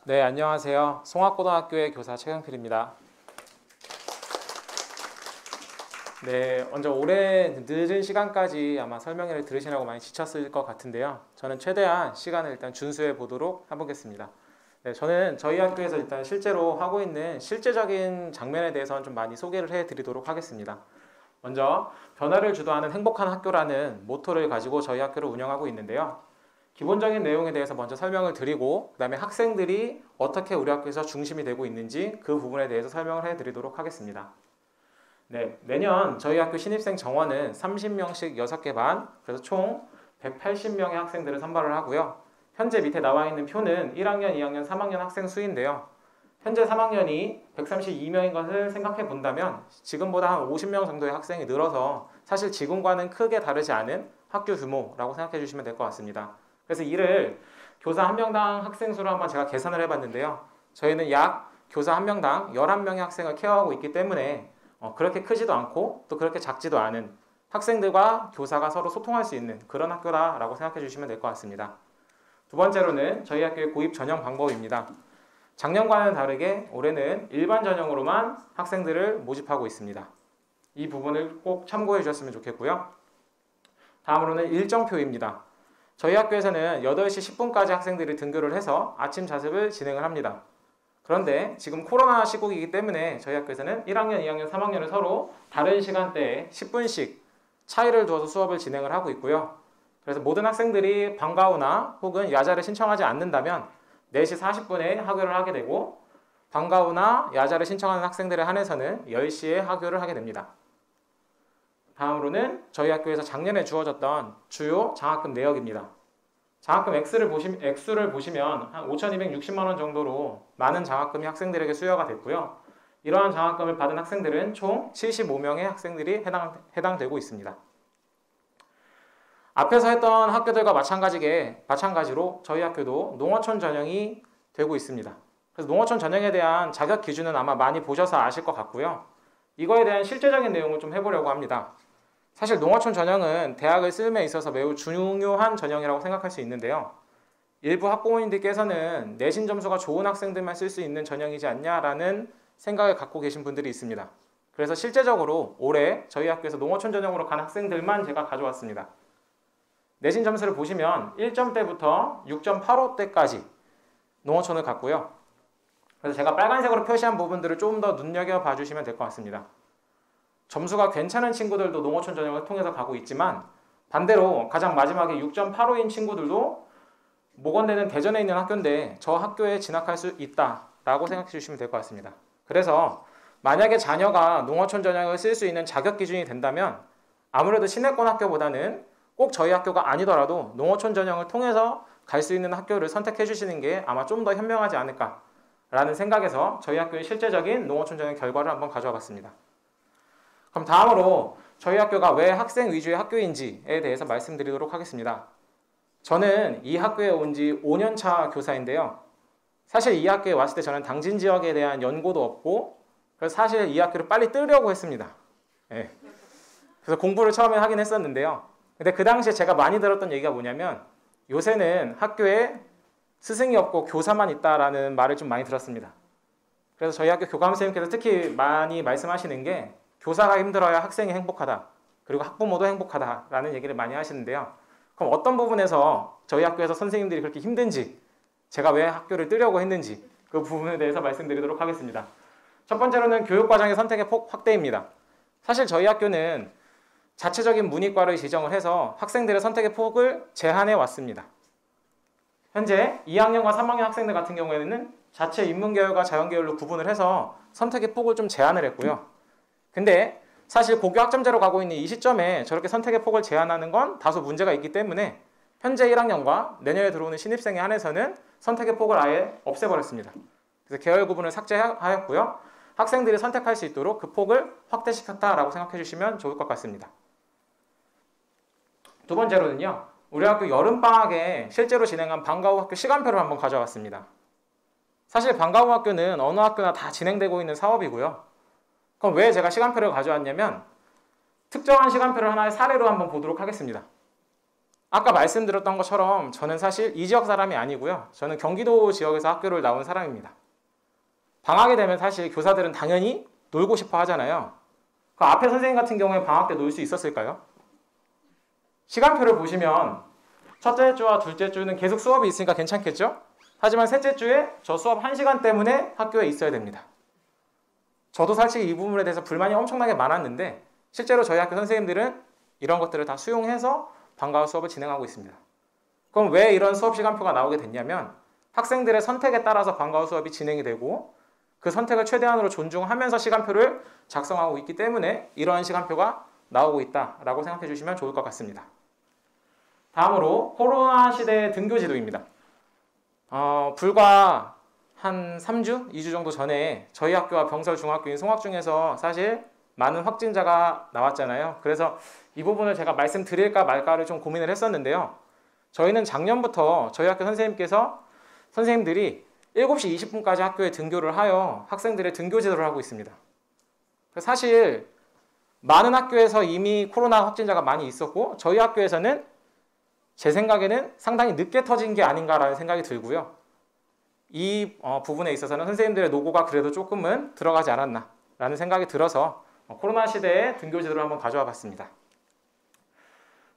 네, 안녕하세요. 송악고등학교의 교사 최경필입니다. 네, 먼저 오랜 늦은 시간까지 아마 설명회를 들으시느라고 많이 지쳤을 것 같은데요. 저는 최대한 시간을 일단 준수해 보도록 해보겠습니다. 네, 저는 저희 학교에서 일단 실제로 하고 있는 실제적인 장면에 대해서는 좀 많이 소개를 해드리도록 하겠습니다. 먼저 변화를 주도하는 행복한 학교라는 모토를 가지고 저희 학교를 운영하고 있는데요. 기본적인 내용에 대해서 먼저 설명을 드리고 그 다음에 학생들이 어떻게 우리 학교에서 중심이 되고 있는지 그 부분에 대해서 설명을 해드리도록 하겠습니다. 네, 매년 저희 학교 신입생 정원은 30명씩 6개 반, 그래서 총 180명의 학생들을 선발을 하고요. 현재 밑에 나와 있는 표는 1학년, 2학년, 3학년 학생 수인데요. 현재 3학년이 132명인 것을 생각해 본다면 지금보다 한 50명 정도의 학생이 늘어서 사실 지금과는 크게 다르지 않은 학교 규모라고 생각해 주시면 될 것 같습니다. 그래서 이를 교사 한 명당 학생 수로 한번 제가 계산을 해봤는데요. 저희는 약 교사 한 명당 11명의 학생을 케어하고 있기 때문에 그렇게 크지도 않고 또 그렇게 작지도 않은 학생들과 교사가 서로 소통할 수 있는 그런 학교다라고 생각해 주시면 될 것 같습니다. 두 번째로는 저희 학교의 고입 전형 방법입니다. 작년과는 다르게 올해는 일반 전형으로만 학생들을 모집하고 있습니다. 이 부분을 꼭 참고해 주셨으면 좋겠고요. 다음으로는 일정표입니다. 저희 학교에서는 8시 10분까지 학생들이 등교를 해서 아침 자습을 진행을 합니다. 그런데 지금 코로나 시국이기 때문에 저희 학교에서는 1학년, 2학년, 3학년을 서로 다른 시간대에 10분씩 차이를 두어서 수업을 진행을 하고 있고요. 그래서 모든 학생들이 방과 후나 혹은 야자를 신청하지 않는다면 4시 40분에 하교를 하게 되고 방과 후나 야자를 신청하는 학생들에 한해서는 10시에 하교를 하게 됩니다. 다음으로는 저희 학교에서 작년에 주어졌던 주요 장학금 내역입니다. 장학금 액수를 보시면 한 5,260만 원 정도로 많은 장학금이 학생들에게 수여가 됐고요. 이러한 장학금을 받은 학생들은 총 75명의 학생들이 해당되고 있습니다. 앞에서 했던 학교들과 마찬가지로 저희 학교도 농어촌 전형이 되고 있습니다. 그래서 농어촌 전형에 대한 자격 기준은 아마 많이 보셔서 아실 것 같고요. 이거에 대한 실제적인 내용을 좀 해보려고 합니다. 사실 농어촌 전형은 대학을 쓰임에 있어서 매우 중요한 전형이라고 생각할 수 있는데요. 일부 학부모님들께서는 내신 점수가 좋은 학생들만 쓸 수 있는 전형이지 않냐라는 생각을 갖고 계신 분들이 있습니다. 그래서 실제적으로 올해 저희 학교에서 농어촌 전형으로 간 학생들만 제가 가져왔습니다. 내신 점수를 보시면 1점대부터 6.85대까지 농어촌을 갔고요. 그래서 제가 빨간색으로 표시한 부분들을 조금 더 눈여겨봐 주시면 될 것 같습니다. 점수가 괜찮은 친구들도 농어촌 전형을 통해서 가고 있지만 반대로 가장 마지막에 6.85인 친구들도 모건대는 대전에 있는 학교인데 저 학교에 진학할 수 있다라고 생각해 주시면 될 것 같습니다. 그래서 만약에 자녀가 농어촌 전형을 쓸 수 있는 자격 기준이 된다면 아무래도 시내권 학교보다는 꼭 저희 학교가 아니더라도 농어촌 전형을 통해서 갈 수 있는 학교를 선택해 주시는 게 아마 좀 더 현명하지 않을까라는 생각에서 저희 학교의 실제적인 농어촌 전형 결과를 한번 가져와 봤습니다. 그럼 다음으로 저희 학교가 왜 학생 위주의 학교인지에 대해서 말씀드리도록 하겠습니다. 저는 이 학교에 온 지 5년차 교사인데요. 사실 이 학교에 왔을 때 저는 당진 지역에 대한 연고도 없고 그래서 사실 이 학교를 빨리 뜨려고 했습니다. 네. 그래서 공부를 처음에 하긴 했었는데요. 근데 그 당시에 제가 많이 들었던 얘기가 뭐냐면 요새는 학교에 스승이 없고 교사만 있다라는 말을 좀 많이 들었습니다. 그래서 저희 학교 교감선생님께서 특히 많이 말씀하시는 게 교사가 힘들어야 학생이 행복하다. 그리고 학부모도 행복하다라는 얘기를 많이 하시는데요. 그럼 어떤 부분에서 저희 학교에서 선생님들이 그렇게 힘든지 제가 왜 학교를 뜨려고 했는지 그 부분에 대해서 말씀드리도록 하겠습니다. 첫 번째로는 교육과정의 선택의 폭 확대입니다. 사실 저희 학교는 자체적인 문이과를 지정을 해서 학생들의 선택의 폭을 제한해 왔습니다. 현재 2학년과 3학년 학생들 같은 경우에는 자체 인문계열과 자연계열로 구분을 해서 선택의 폭을 좀 제한을 했고요. 근데 사실 고교 학점제로 가고 있는 이 시점에 저렇게 선택의 폭을 제한하는 건 다소 문제가 있기 때문에 현재 1학년과 내년에 들어오는 신입생에 한해서는 선택의 폭을 아예 없애버렸습니다. 그래서 계열 구분을 삭제하였고요. 학생들이 선택할 수 있도록 그 폭을 확대시켰다라고 생각해 주시면 좋을 것 같습니다. 두 번째로는요. 우리 학교 여름방학에 실제로 진행한 방과 후 학교 시간표를 한번 가져왔습니다. 사실 방과 후 학교는 어느 학교나 다 진행되고 있는 사업이고요. 그럼 왜 제가 시간표를 가져왔냐면 특정한 시간표를 하나의 사례로 한번 보도록 하겠습니다. 아까 말씀드렸던 것처럼 저는 사실 이 지역 사람이 아니고요. 저는 경기도 지역에서 학교를 나온 사람입니다. 방학이 되면 사실 교사들은 당연히 놀고 싶어 하잖아요. 그 앞에 선생님 같은 경우에 방학 때 놀 수 있었을까요? 시간표를 보시면 첫째 주와 둘째 주는 계속 수업이 있으니까 괜찮겠죠? 하지만 셋째 주에 저 수업 1시간 때문에 학교에 있어야 됩니다. 저도 사실 이 부분에 대해서 불만이 엄청나게 많았는데 실제로 저희 학교 선생님들은 이런 것들을 다 수용해서 방과후 수업을 진행하고 있습니다. 그럼 왜 이런 수업 시간표가 나오게 됐냐면 학생들의 선택에 따라서 방과후 수업이 진행이 되고 그 선택을 최대한으로 존중하면서 시간표를 작성하고 있기 때문에 이러한 시간표가 나오고 있다라고 생각해 주시면 좋을 것 같습니다. 다음으로 코로나 시대의 등교 지도입니다. 불과 한 3주, 2주 정도 전에 저희 학교와 병설 중학교인 송학중에서 사실 많은 확진자가 나왔잖아요. 그래서 이 부분을 제가 말씀드릴까 말까를 좀 고민을 했었는데요. 저희는 작년부터 저희 학교 선생님들이 7시 20분까지 학교에 등교를 하여 학생들의 등교 지도를 하고 있습니다. 사실 많은 학교에서 이미 코로나 확진자가 많이 있었고 저희 학교에서는 제 생각에는 상당히 늦게 터진 게 아닌가라는 생각이 들고요. 이 부분에 있어서는 선생님들의 노고가 그래도 조금은 들어가지 않았나라는 생각이 들어서 코로나 시대의 등교 지도를 한번 가져와 봤습니다.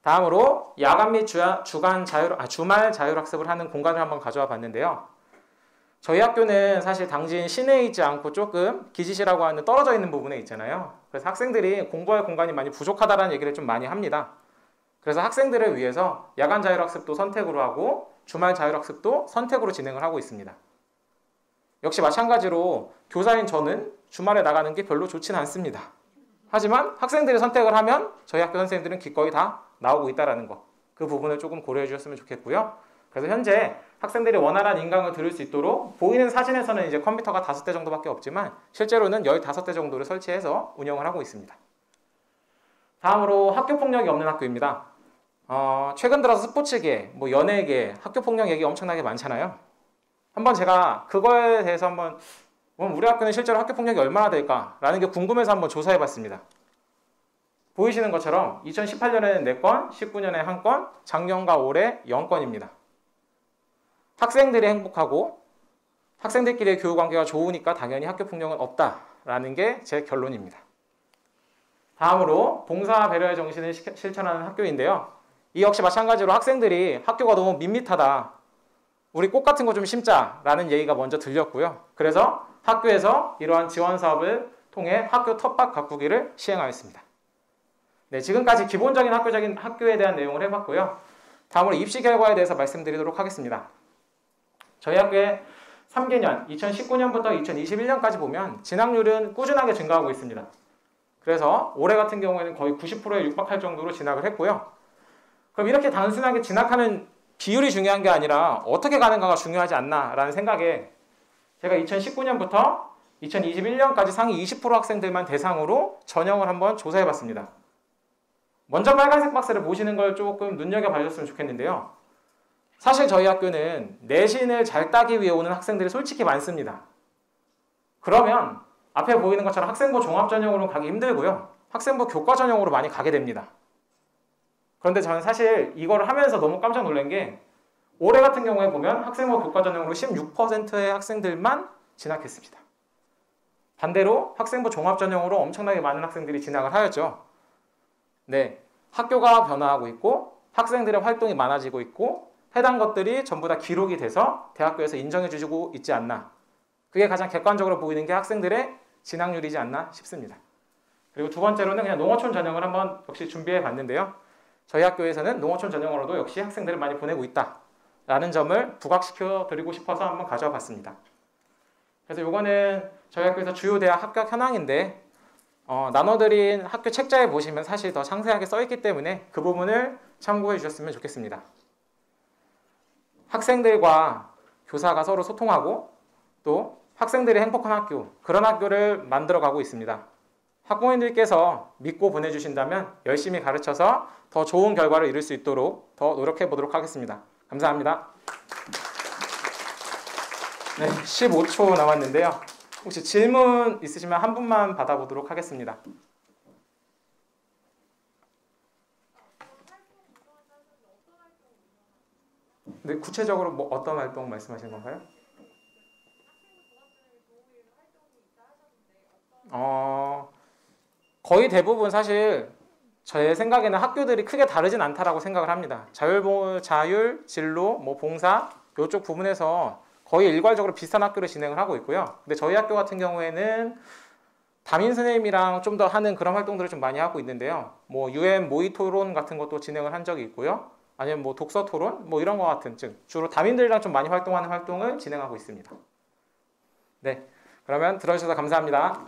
다음으로 야간 및 주말 자율학습을 하는 공간을 한번 가져와 봤는데요. 저희 학교는 사실 당진 시내에 있지 않고 조금 기지시라고 하는 떨어져 있는 부분에 있잖아요. 그래서 학생들이 공부할 공간이 많이 부족하다는 얘기를 좀 많이 합니다. 그래서 학생들을 위해서 야간 자율학습도 선택으로 하고 주말 자율학습도 선택으로 진행을 하고 있습니다. 역시 마찬가지로 교사인 저는 주말에 나가는 게 별로 좋지는 않습니다. 하지만 학생들이 선택을 하면 저희 학교 선생님들은 기꺼이 다 나오고 있다는 거, 그 부분을 조금 고려해 주셨으면 좋겠고요. 그래서 현재 학생들이 원활한 인강을 들을 수 있도록 보이는 사진에서는 이제 컴퓨터가 5대 정도밖에 없지만 실제로는 15대 정도를 설치해서 운영을 하고 있습니다. 다음으로 학교폭력이 없는 학교입니다. 최근 들어서 스포츠계, 연예계, 학교폭력 얘기 엄청나게 많잖아요. 한번 제가 그거에 대해서 한번 우리 학교는 실제로 학교폭력이 얼마나 될까라는 게 궁금해서 한번 조사해 봤습니다. 보이시는 것처럼 2018년에는 4건, 19년에 1건, 작년과 올해 0건입니다. 학생들이 행복하고 학생들끼리의 교육관계가 좋으니까 당연히 학교폭력은 없다라는 게 제 결론입니다. 다음으로 봉사 배려의 정신을 실천하는 학교인데요. 이 역시 마찬가지로 학생들이 학교가 너무 밋밋하다, 우리 꽃 같은 거 좀 심자라는 얘기가 먼저 들렸고요. 그래서 학교에서 이러한 지원 사업을 통해 학교 텃밭 가꾸기를 시행하였습니다. 네, 지금까지 기본적인 학교에 대한 내용을 해봤고요. 다음으로 입시 결과에 대해서 말씀드리도록 하겠습니다. 저희 학교의 3개년, 2019년부터 2021년까지 보면 진학률은 꾸준하게 증가하고 있습니다. 그래서 올해 같은 경우에는 거의 90%에 육박할 정도로 진학을 했고요. 그럼 이렇게 단순하게 진학하는 비율이 중요한 게 아니라 어떻게 가는가가 중요하지 않나라는 생각에 제가 2019년부터 2021년까지 상위 20% 학생들만 대상으로 전형을 한번 조사해 봤습니다. 먼저 빨간색 박스를 보시는 걸 조금 눈여겨봐주셨으면 좋겠는데요. 사실 저희 학교는 내신을 잘 따기 위해 오는 학생들이 솔직히 많습니다. 그러면 앞에 보이는 것처럼 학생부 종합전형으로는 가기 힘들고요. 학생부 교과전형으로 많이 가게 됩니다. 그런데 저는 사실 이걸 하면서 너무 깜짝 놀란 게 올해 같은 경우에 보면 학생부 교과전형으로 16%의 학생들만 진학했습니다. 반대로 학생부 종합전형으로 엄청나게 많은 학생들이 진학을 하였죠. 네, 학교가 변화하고 있고 학생들의 활동이 많아지고 있고 해당 것들이 전부 다 기록이 돼서 대학교에서 인정해 주시고 있지 않나. 그게 가장 객관적으로 보이는 게 학생들의 진학률이지 않나 싶습니다. 그리고 두 번째로는 그냥 농어촌 전형을 한번 역시 준비해 봤는데요. 저희 학교에서는 농어촌 전형으로도 역시 학생들을 많이 보내고 있다라는 점을 부각시켜 드리고 싶어서 한번 가져와 봤습니다. 그래서 이거는 저희 학교에서 주요 대학 합격 현황인데 나눠드린 학교 책자에 보시면 사실 더 상세하게 써있기 때문에 그 부분을 참고해 주셨으면 좋겠습니다. 학생들과 교사가 서로 소통하고 또 학생들이 행복한 학교, 그런 학교를 만들어가고 있습니다. 학부모님들께서 믿고 보내주신다면 열심히 가르쳐서 더 좋은 결과를 이룰 수 있도록 더 노력해 보도록 하겠습니다. 감사합니다. 네, 15초 남았는데요. 혹시 질문 있으시면 한 분만 받아보도록 하겠습니다. 구체적으로 뭐 어떤 활동 말씀하시는 건가요? 거의 대부분 사실 제 생각에는 학교들이 크게 다르진 않다라고 생각을 합니다. 자율, 진로, 뭐 봉사 이쪽 부분에서 거의 일괄적으로 비슷한 학교를 진행을 하고 있고요. 근데 저희 학교 같은 경우에는 담임 선생님이랑 좀 더 하는 그런 활동들을 좀 많이 하고 있는데요. 뭐 UN 모의 토론 같은 것도 진행을 한 적이 있고요. 아니면 뭐 독서 토론 뭐 이런 거 같은 즉 주로 담임들이랑 좀 많이 활동하는 활동을 진행하고 있습니다. 네, 그러면 들어주셔서 감사합니다.